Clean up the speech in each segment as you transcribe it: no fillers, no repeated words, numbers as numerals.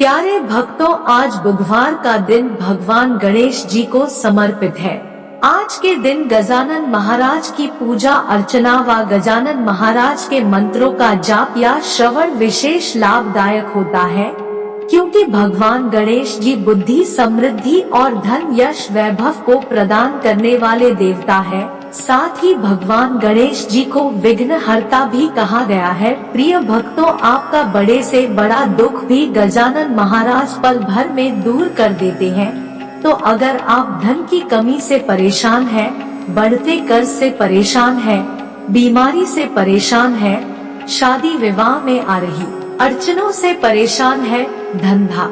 प्यारे भक्तों, आज बुधवार का दिन भगवान गणेश जी को समर्पित है। आज के दिन गजानन महाराज की पूजा अर्चना व गजानन महाराज के मंत्रों का जाप या श्रवण विशेष लाभदायक होता है, क्योंकि भगवान गणेश जी बुद्धि, समृद्धि और धन, यश, वैभव को प्रदान करने वाले देवता है। साथ ही भगवान गणेश जी को विघ्नहर्ता भी कहा गया है। प्रिय भक्तों, आपका बड़े से बड़ा दुख भी गजानन महाराज पल भर में दूर कर देते हैं। तो अगर आप धन की कमी से परेशान हैं, बढ़ते कर्ज से परेशान हैं, बीमारी से परेशान हैं, शादी विवाह में आ रही अड़चनों से परेशान है, धंधा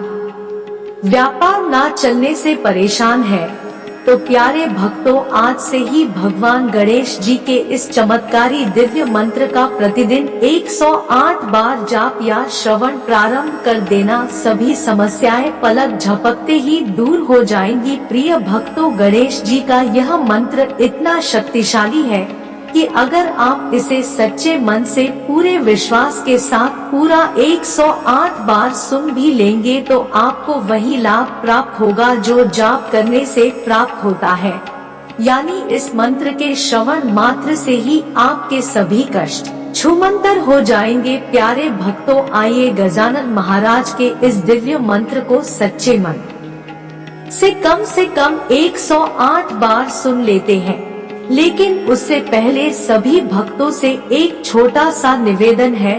व्यापार ना चलने से परेशान है, तो प्यारे भक्तों, आज से ही भगवान गणेश जी के इस चमत्कारी दिव्य मंत्र का प्रतिदिन 108 बार जाप या श्रवण प्रारंभ कर देना। सभी समस्याएं पलक झपकते ही दूर हो जाएंगी। प्रिय भक्तों, गणेश जी का यह मंत्र इतना शक्तिशाली है कि अगर आप इसे सच्चे मन से पूरे विश्वास के साथ पूरा 108 बार सुन भी लेंगे तो आपको वही लाभ प्राप्त होगा जो जाप करने से प्राप्त होता है। यानी इस मंत्र के श्रवण मात्र से ही आपके सभी कष्ट छूमंतर हो जाएंगे। प्यारे भक्तों, आइए गजानन महाराज के इस दिव्य मंत्र को सच्चे मन से कम 108 बार सुन लेते हैं। लेकिन उससे पहले सभी भक्तों से एक छोटा सा निवेदन है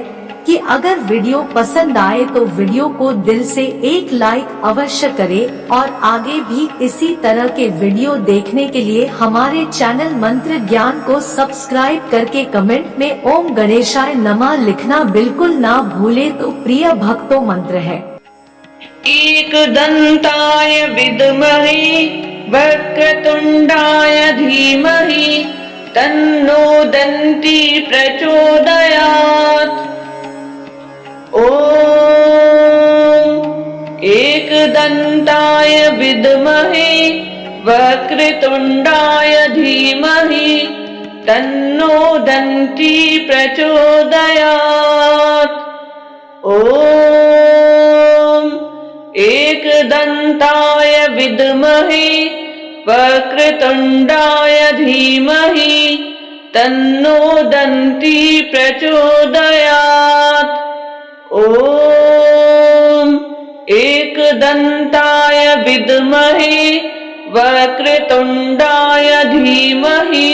कि अगर वीडियो पसंद आए तो वीडियो को दिल से एक लाइक अवश्य करें और आगे भी इसी तरह के वीडियो देखने के लिए हमारे चैनल मंत्र ज्ञान को सब्सक्राइब करके कमेंट में ओम गणेशाय नमः लिखना बिल्कुल ना भूले। तो प्रिय भक्तों, मंत्र है एकदन्ताय विद्महे वक्रतुण्डाय धीमहि तन्नो दन्ती प्रचोदयात्। ॐ एकदन्ताय विद्महे वक्रतुण्डाय धीमहि तन्नो दन्ती प्रचोदयात्। ॐ एकदन्ताय विद्महे वक्रतुण्डाय धीमहि तन्नो दन्ती प्रचोदयात्। ॐ एकदन्ताय विद्महे वक्रतुण्डाय धीमहि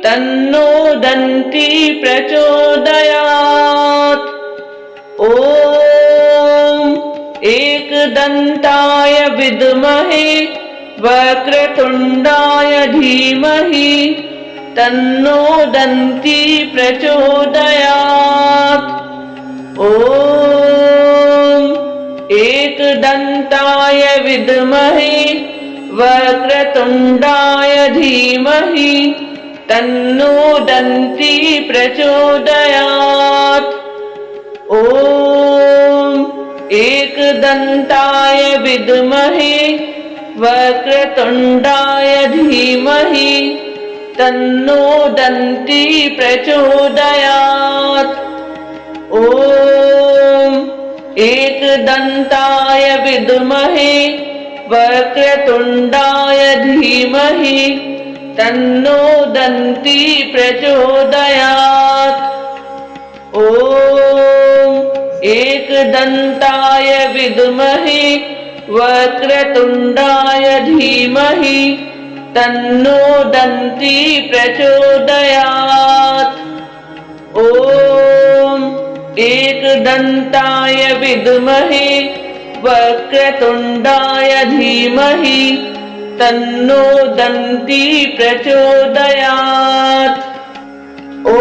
तन्नो दन्ती प्रचोदयात्। ॐ एकदन्ताय विद्महे वक्रतुण्डाय धीमहि तन्नो दन्ती प्रचोदयात्। ॐ एकदन्ताय विद्महे वक्रतुण्डाय धीमहि तन्नो दन्ती प्रचोदयात्। ॐ एकदन्ताय विद्महे वक्रतुण्डाय धीमहि तन्नो दन्ती प्रचोदयात्। ॐ एकदन्ताय विद्महे वक्रतुण्डाय धीमहि तन्नो दन्ती प्रचोदयात्। ॐ एकदन्ताय विद्महे वक्रतुण्डाय धीमहि तन्नो दन्ती प्रचोदयात्। ॐ एकदन्ताय विद्महे वक्रतुण्डाय धीमहि तन्नो दन्ती प्रचोदयात्। ॐ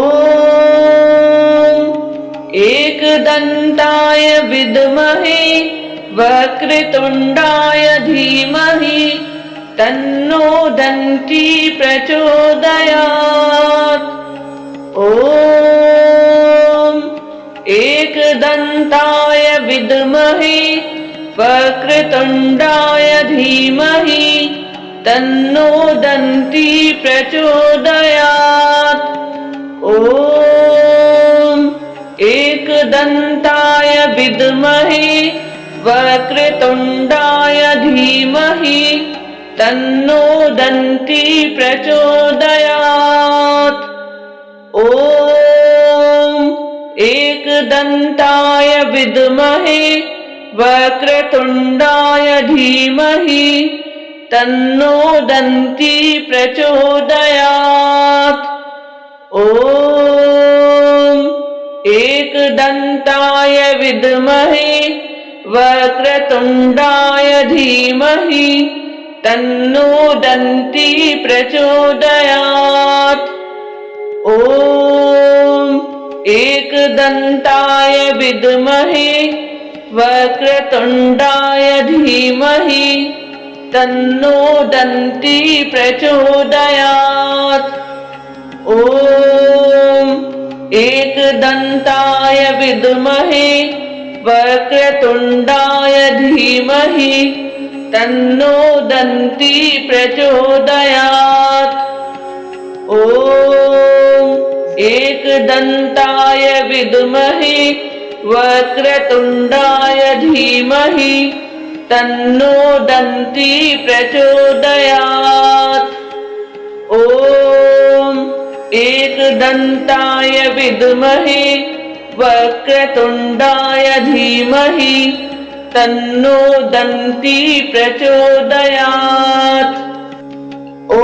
एकदन्ताय विद्महे वक्रतुण्डाय धीमहि तन्नो दन्ती प्रचोदयात्। ॐ एकदन्ताय विद्महे वक्रतुण्डाय धीमहि तन्नो दन्ती प्रचोदयात्। ॐ एकदन्ताय विद्महे वक्रतुण्डाय धीमहि तन्नो दन्ती प्रचोदयात्। ॐ एकदन्ताय विद्महे वक्रतुण्डाय धीमहि तन्नो दन्ती प्रचोदयात्। ॐ एकदन्ताय विद्महे वक्रतुण्डाय धीमहि तन्नो दन्ती प्रचोदयात्। ॐ एकदन्ताय विद्महे वक्रतुण्डाय धीमहि तन्नो दन्ती प्रचोदयात्। ॐ एकदन्ताय विद्महे वक्रतुण्डाय धीमहि तन्नो दन्ती प्रचोदयात्। ॐ एकदन्ताय विद्महे वक्रतुण्डाय धीमहि तन्नो दन्ती प्रचोदयात्। ॐ एकदन्ताय विद्महे वक्रतुण्डाय धीमहि तन्नो दन्ती प्रचोदयात्। ॐ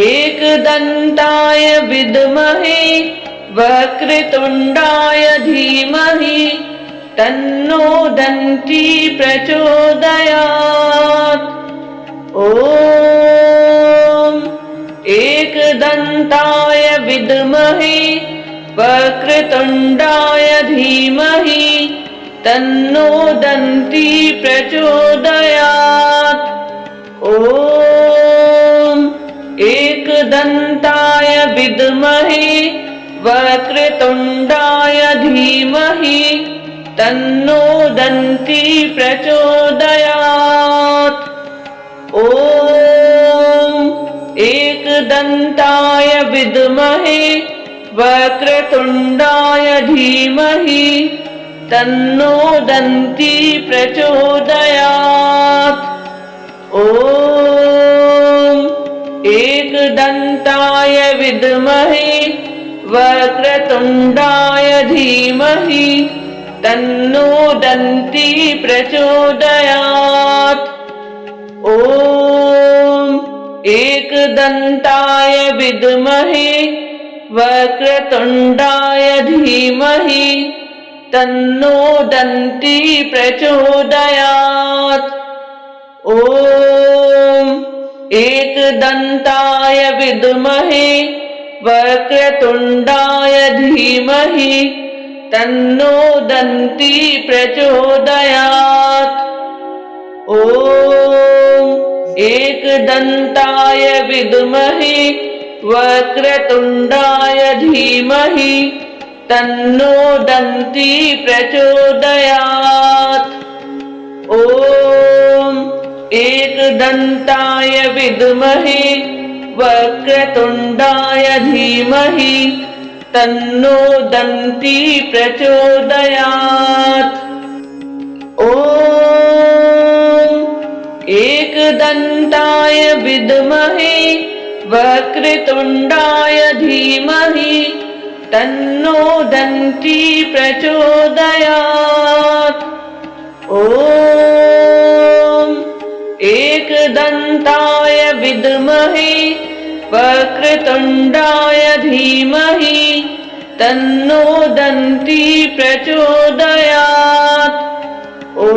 एकदन्ताय विद्महे वक्रतुण्डाय धीमहि तन्नो दन्ती प्रचोदयात्। ॐ एकदन्ताय विद्महे वक्रतुण्डाय धीमहि तन्नो दन्ती प्रचोदयात्। ॐ एकदन्ताय विद्महे वक्रतुण्डाय धीमहि तन्नो दन्ती प्रचोदयात्। ॐ एकदन्ताय विद्महे वक्रतुण्डाय धीमहि तन्नो दन्ती प्रचोदयात्। ॐ एकदन्ताय विद्महे वक्रतुण्डाय धीमहि तन्नो दन्ती प्रचोदयात्। ॐ एकदन्ताय विद्महे वक्रतुण्डाय धीमहि तन्नो दन्ती प्रचोदयात्। ॐ एकदन्ताय विद्महे वक्रतुण्डाय धीमहि तन्नो दन्ती प्रचोदयात्। ॐ एकदन्ताय विद्महे वक्रतुण्डाय धीमहि तन्नो दन्ती प्रचोदयात्। ॐ एकदन्ताय विद्महे वक्रतुण्डाय धीमहि तन्नो दन्ती प्रचोदयात्। ॐ एकदन्ताय विद्महे वक्रतुण्डाय धीमहि तन्नो दन्ती प्रचोदयात्। ॐ एकदन्ताय विद्महे वक्रतुण्डाय धीमहि तन्नो दन्ती प्रचोदयात्। ॐ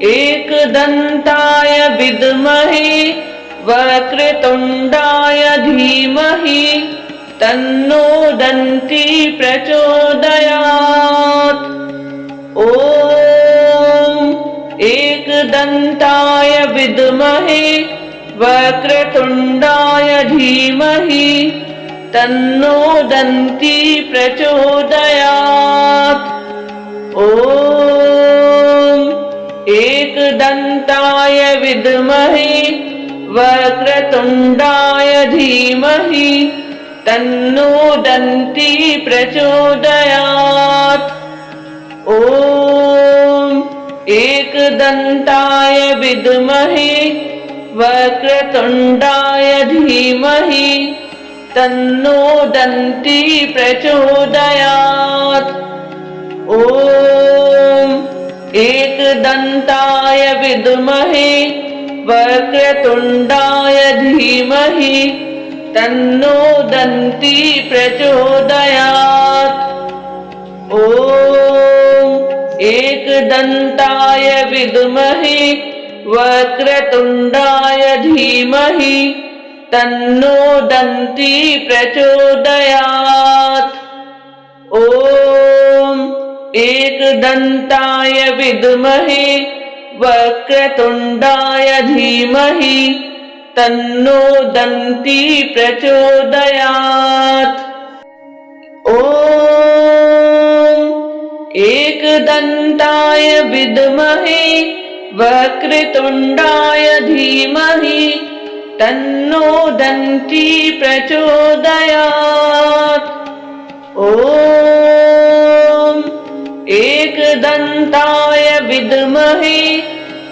एकदन्ताय विद्महे वक्रतुण्डाय धीमहि तन्नो दन्ती प्रचोदयात्। ॐ एकदन्ताय विद्महे वक्रतुण्डाय धीमहि तन्नो दन्ती प्रचोदयात्। ॐ एकदन्ताय विद्महे वक्रतुण्डाय धीमहि तन्नो दन्ती प्रचोदयात्। ॐ एकदन्ताय विद्महे वक्रतुण्डाय धीमहि तन्नो दन्ती प्रचोदयात्। ॐ एकदन्ताय विद्महे वक्रतुण्डाय धीमहि तन्नो दन्ती प्रचोदयात्। ॐ एकदन्ताय विद्महे वक्रतुण्डाय धीमहि तन्नो दन्ती प्रचोदयात्। ॐ एकदन्ताय विद्महे वक्रतुण्डाय धीमहि तन्नो दन्ती प्रचोदयात्। ॐ एकदन्ताय विद्महे वक्रतुण्डाय धीमहि तन्नो दन्ती प्रचोदयात्। ॐ एकदन्ताय विद्महे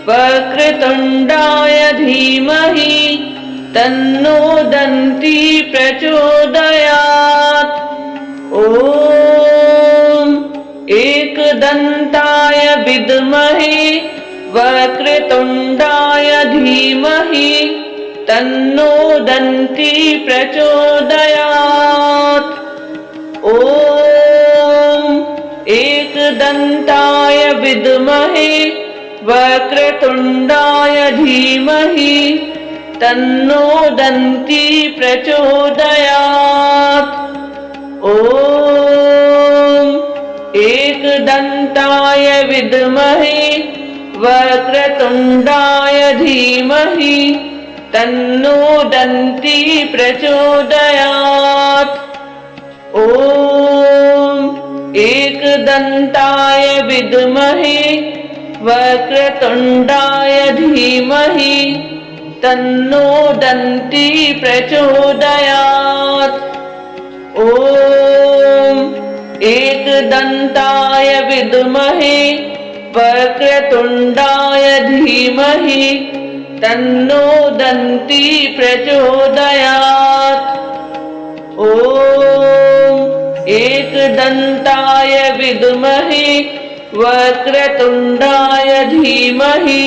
वक्रतुण्डाय धीमहि तन्नो दन्ती प्रचोदयात्। ॐ एकदन्ताय विद्महे वक्रतुण्डाय धीमहि तन्नो दन्ती प्रचोदयात्। ॐ एकदन्ताय विद्महे वक्रतुण्डाय धीमहि तन्नो दन्ती प्रचोदयात्। ॐ एकदन्ताय विद्महे वक्रतुण्डाय धीमहि तन्नो दन्ती प्रचोदयात्। ॐ एकदन्ताय विद्महे वक्रतुण्डाय धीमहि तन्नो दन्ती प्रचोदयात्। ॐ एकदन्ताय विद्महे वक्रतुण्डाय धीमहि तन्नो दन्ती प्रचोदयात्। ॐ एकदन्ताय विद्महे वक्रतुण्डाय धीमहि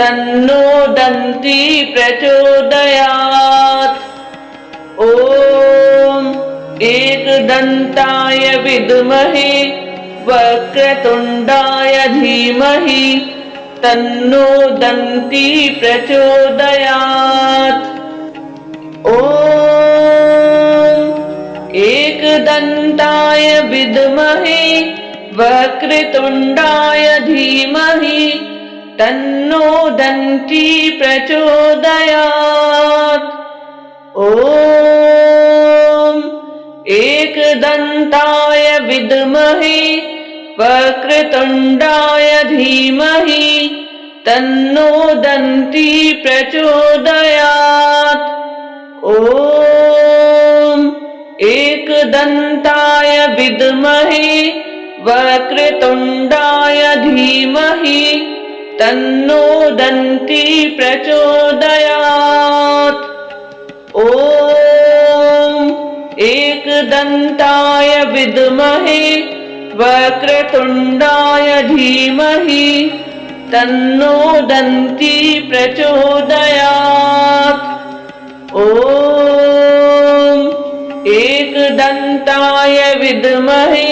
तन्नो दन्ती प्रचोदयात्। ॐ एकदन्ताय विद्महे वक्रतुण्डाय धीमहि तन्नो दन्ती प्रचोदयात्। ॐ एकदन्ताय विद्महे वक्रतुण्डाय धीमहि तन्नो दन्ती प्रचोदयात्। ॐ एकदन्ताय विद्महे वक्रतुण्डाय धीमहि तन्नो दन्ती प्रचोदयात्। ॐ एकदन्ताय विद्महे वक्रतुण्डाय धीमहि तन्नो दन्ती प्रचोदयात्। ॐ एकदन्ताय विद्महे वक्रतुण्डाय धीमहि तन्नो दन्ती प्रचोदयात्। ॐ एकदन्ताय विद्महे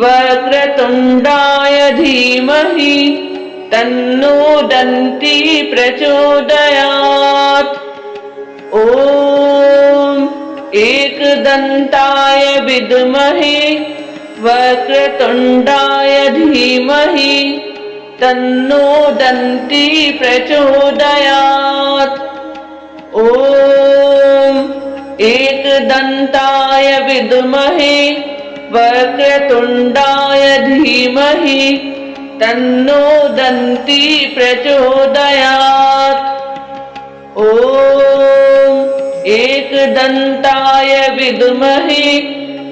वक्रतुण्डाय धीमहि तन्नो दन्ती प्रचोदयात्। ॐ एकदन्ताय विद्महे वक्रतुण्डाय धीमहि तन्नो दन्ती प्रचोदयात्। ॐ एकदन्ताय विद्महे वक्रतुण्डाय धीमहि तन्नो दन्ती प्रचोदयात्। ॐ एकदन्ताय विद्महे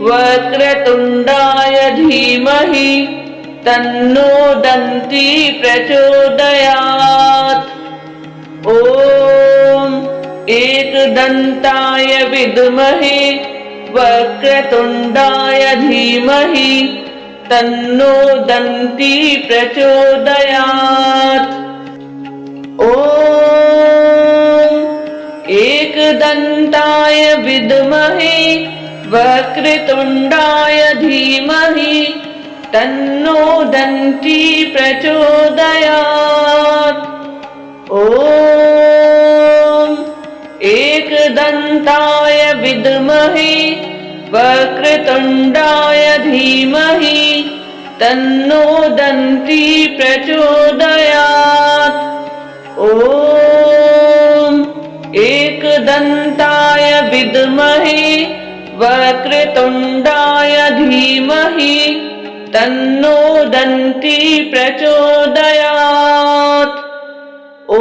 वक्रतुण्डाय धीमहि तन्नो दन्ती प्रचोदयात्। ॐ एकदन्ताय विद्महे वक्रतुण्डाय धीमहि तन्नो दन्ती प्रचोदयात्। ॐ एकदन्ताय विद्महे वक्रतुण्डाय धीमहि तन्नो दन्ती प्रचोदयात्। ॐ एकदन्ताय विद्महे वक्रतुण्डाय धीमहि तन्नो दन्ती प्रचोदयात्। ॐ एकदन्ताय विद्महे वक्रतुण्डाय धीमहि तन्नो दन्ती प्रचोदयात्। ॐ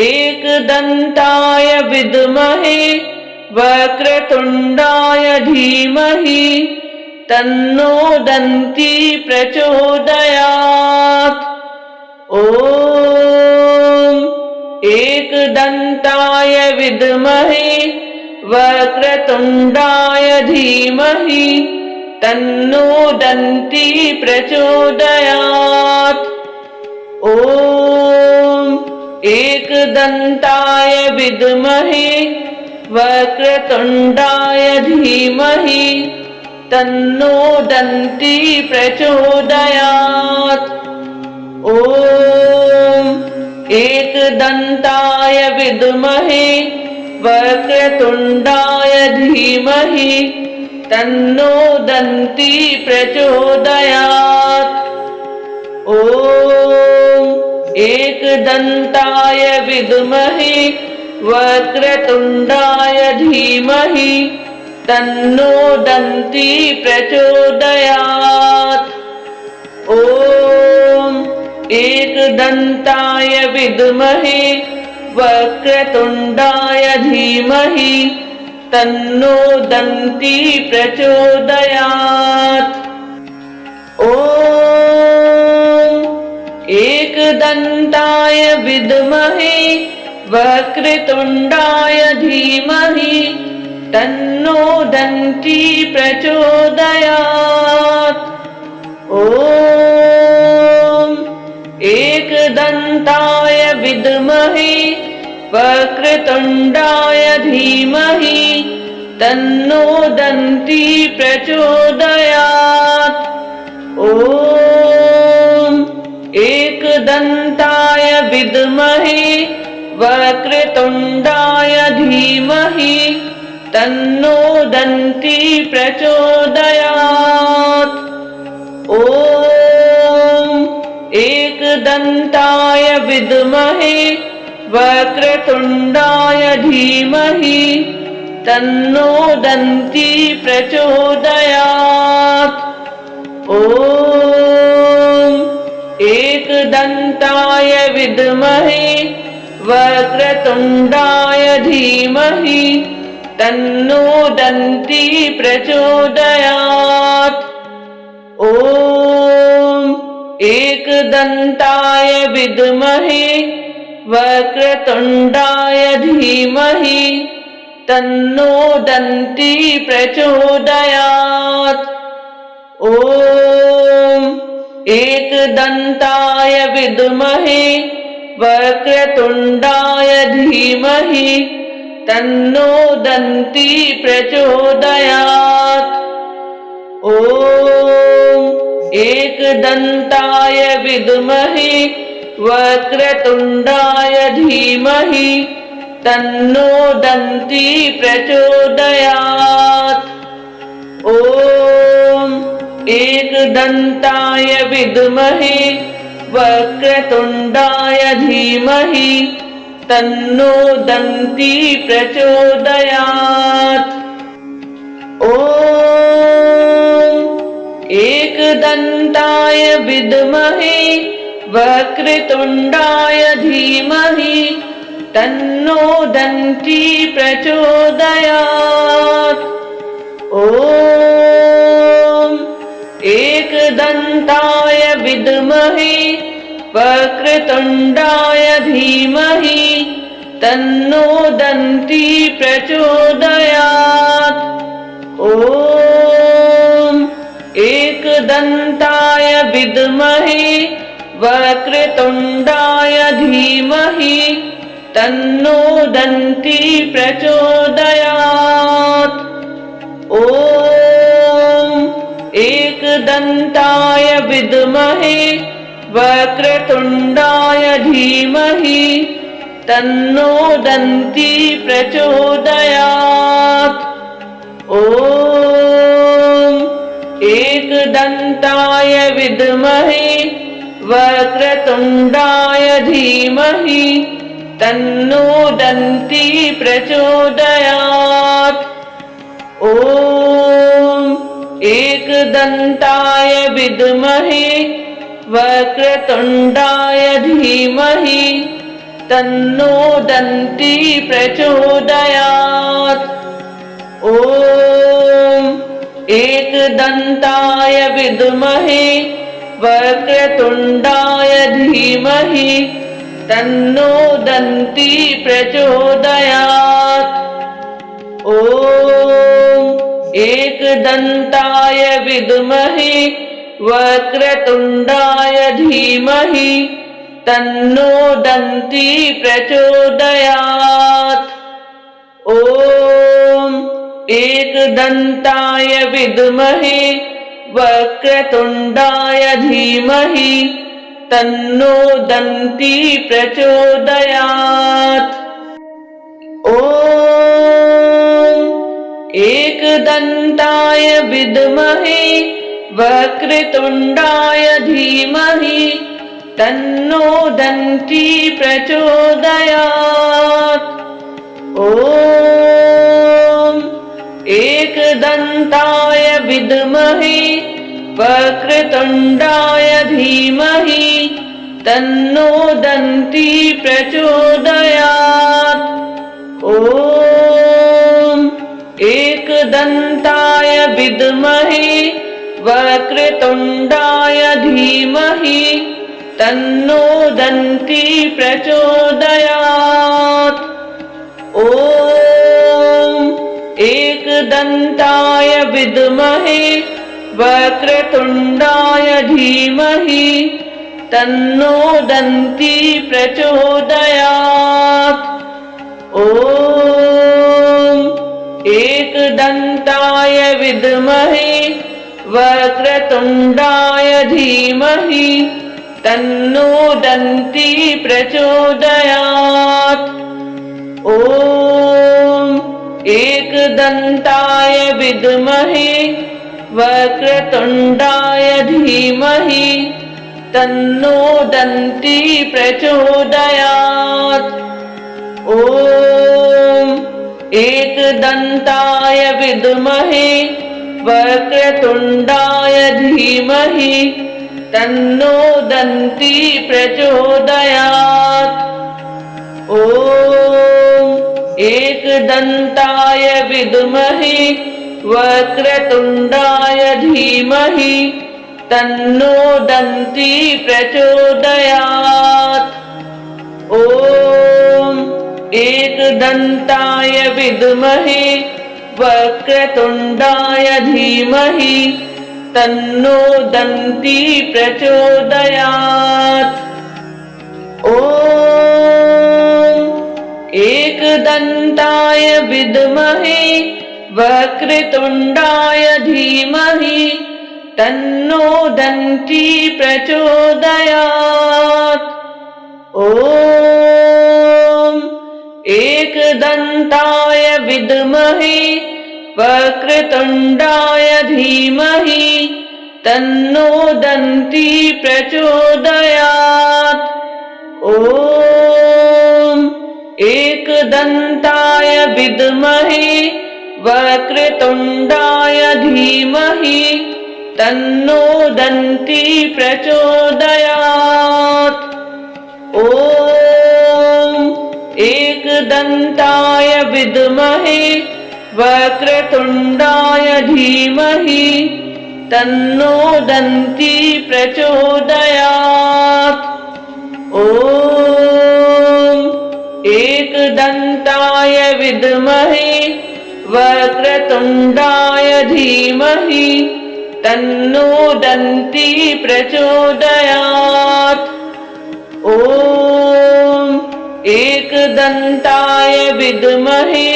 एकदन्ताय विद्महे वक्रतुण्डाय धीमहि तन्नो दन्ती प्रचोदयात्। ॐ एकदन्ताय विद्महे वक्रतुण्डाय धीमहि तन्नो दन्ती प्रचोदयात्। ॐ एकदन्ताय विद्महे वक्रतुण्डाय धीमहि तन्नो दन्ती प्रचोदयात्। ॐ एकदन्ताय विद्महे वक्रतुण्डाय धीमहि तन्नो दन्ती प्रचोदयात्। ॐ एकदन्ताय विद्महे वक्रतुण्डाय धीमहि तन्नो दन्ती प्रचोदयात्। ॐ एकदन्ताय विद्महे वक्रतुण्डाय धीमहि तन्नो दन्ती प्रचोदयात्। ॐ एकदन्ताय विद्महे वक्रतुण्डाय धीमहि तन्नो दन्ती प्रचोदयात्। ॐ एकदन्ताय विद्महे वक्रतुण्डाय धीमहि तन्नो दन्ती प्रचोदयात्। ॐ एकदन्ताय विद्महे वक्रतुण्डाय धीमहि तन्नो दन्ती प्रचोदयात्। ॐ एकदन्ताय विद्महे वक्रतुण्डाय धीमहि तन्नो दन्ती प्रचोदयात्। ॐ एकदन्ताय विद्महे वक्रतुण्डाय धीमहि तन्नो दन्ती प्रचोदयात्। ॐ एकदन्ताय विद्महे वक्रतुण्डाय धीमहि तन्नो दन्ती प्रचोदयात्। ॐ एकदन्ताय विद्महे वक्रतुण्डाय धीमहि तन्नो दन्ती प्रचोदयात्। ॐ एकदन्ताय विद्महे वक्रतुण्डाय धीमहि तन्नो दन्ती प्रचोदयात्। ॐ एकदन्ताय विद्महे वक्रतुण्डाय धीमहि तन्नो दन्ती प्रचोदयात्। ॐ एकदन्ताय विद्महे वक्रतुण्डाय धीमहि तन्नो दन्ती प्रचोदयात्। ॐ विद्महे वक्रतुण्डाय धीमहि तन्नो दन्ती प्रचोदयात्। ॐ एकदन्ताय विद्महे वक्रतुण्डाय धीमहि तन्नो दन्ती प्रचोदयात्। ॐ एकदन्ताय विद्महे वक्रतुण्डाय धीमहि तन्नो दन्ती प्रचोदयात्। ॐ एकदन्ताय विद्महे वक्रतुण्डाय धीमहि तन्नो दन्ती प्रचोदयात्। ॐ एकदन्ताय विद्महे वक्रतुण्डाय धीमहि तन्नो दन्ती प्रचोदयात्। ॐ एकदन्ताय विद्महे वक्रतुण्डाय धीमहि तन्नो दन्ती प्रचोदयात्। ॐ एकदन्ताय विद्महे वक्रतुण्डाय धीमहि तन्नो दन्ती प्रचोदयात्। ॐ एकदन्ताय विद्महे वक्रतुण्डाय धीमहि तन्नो दन्ती प्रचोदयात्। ॐ एकदन्ताय विद्महे वक्रतुण्डाय धीमहि तन्नो दन्ती प्रचोदयात्। ॐ एकदन्ताय विद्महे वक्रतुण्डाय धीमहि तन्नो दन्ती प्रचोदयात्। ॐ एकदन्ताय विद्महे वक्रतुण्डाय धीमहि तन्नो दन्ती प्रचोदयात्। ॐ एकदन्ताय विद्महे वक्रतुण्डाय धीमहि तन्नो दन्ती प्रचोदयात्। ॐ एकदन्ताय विद्महे वक्रतुण्डाय धीमहि तन्नो दन्ती प्रचोदयात्। ॐ एकदन्ताय विद्महे वक्रतुण्डाय धीमहि तन्नो दन्ती प्रचोदयात्। ॐ एकदन्ताय विद्महे वक्रतुण्डाय धीमहि तन्नो दन्ती प्रचोदयात्। ॐ एकदन्ताय विद्महे वक्रतुण्डाय धीमहि तन्नो दन्ती प्रचोदयात्। ॐ एकदन्ताय विद्महे वक्रतुण्डाय धीमहि तन्नो दन्ती प्रचोदयात्। ॐ एकदन्ताय विद्महे वक्रतुण्डाय धीमहि तन्नो दन्ती प्रचोदयात्। ॐ एकदन्ताय विद्महे वक्रतुण्डाय धीमहि तन्नो दन्ती प्रचोदयात्। ॐ एकदन्ताय विद्महे वक्रतुण्डाय धीमहि तन्नो दन्ती प्रचोदयात्। ॐ एकदन्ताय विद्महे वक्रतुण्डाय धीमहि तन्नो दन्ती प्रचोदयात्। ॐ एकदन्ताय विद्महे वक्रतुण्डाय धीमहि तन्नो दन्ती प्रचोदयात्। ॐ एकदन्ताय विद्महे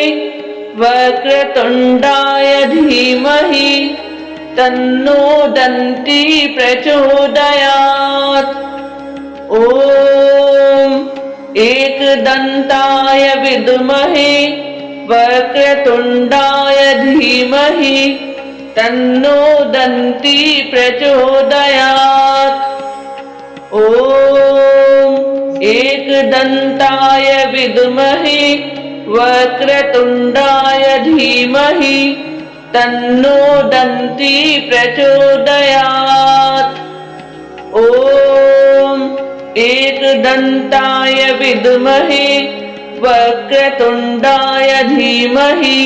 वक्रतुण्डाय धीमहि तन्नो दन्ती प्रचोदयात्। ॐ एकदन्ताय विद्महे वक्रतुण्डाय धीमहि तन्नो दन्ती प्रचोदयात्। ॐ एकदन्ताय विद्महे वक्रतुण्डाय धीमहि तन्नो दन्ती प्रचोदयात्। ॐ एकदन्ताय विद्महे वक्रतुण्डाय धीमहि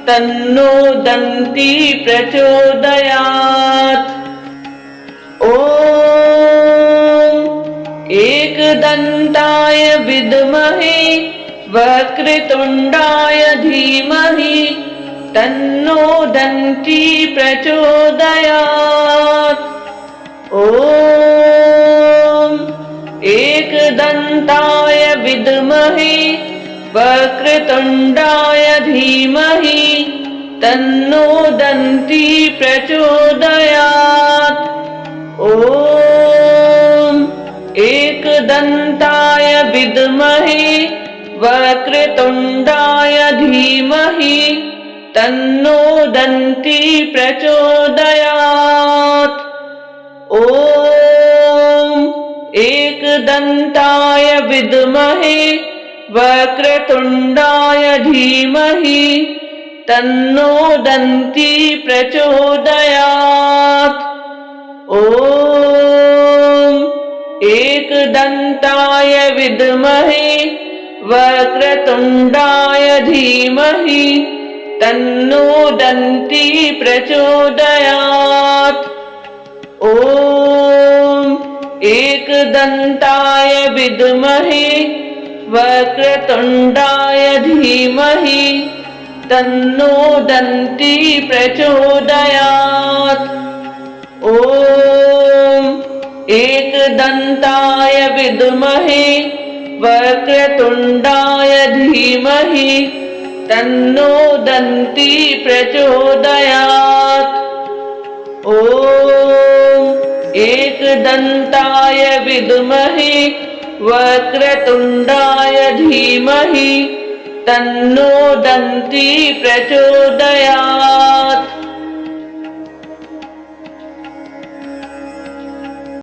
तन्नो दन्ती प्रचोदयात्। ॐ एकदन्ताय विद्महे वक्रतुण्डाय धीमहि तन्नो दन्ती प्रचोदयात्। ॐ एकदन्ताय विद्महे वक्रतुण्डाय धीमहि तन्नो दन्ती प्रचोदयात्। ॐ एकदन्ताय विद्महे वक्रतुण्डाय धीमहि तन्नो दन्ती प्रचोदयात्। ॐ एकदन्ताय विद्महे वक्रतुण्डाय धीमहि तन्नो दन्ती प्रचोदयात्। ॐ एकदन्ताय विद्महे वक्रतुण्डाय धीमहि तन्नो दन्ती प्रचोदयात्। ॐ एकदन्ताय विद्महे वक्रतुण्डाय धीमहि तन्नो दन्ती प्रचोदयात्। ॐ एकदन्ताय विद्महे वक्रतुण्डाय धीमहि तन्नो दन्ती प्रचोदयात्। ॐ एकदन्ताय विद्महे वक्रतुण्डाय धीमहि तन्नो दन्ती प्रचोदयात्।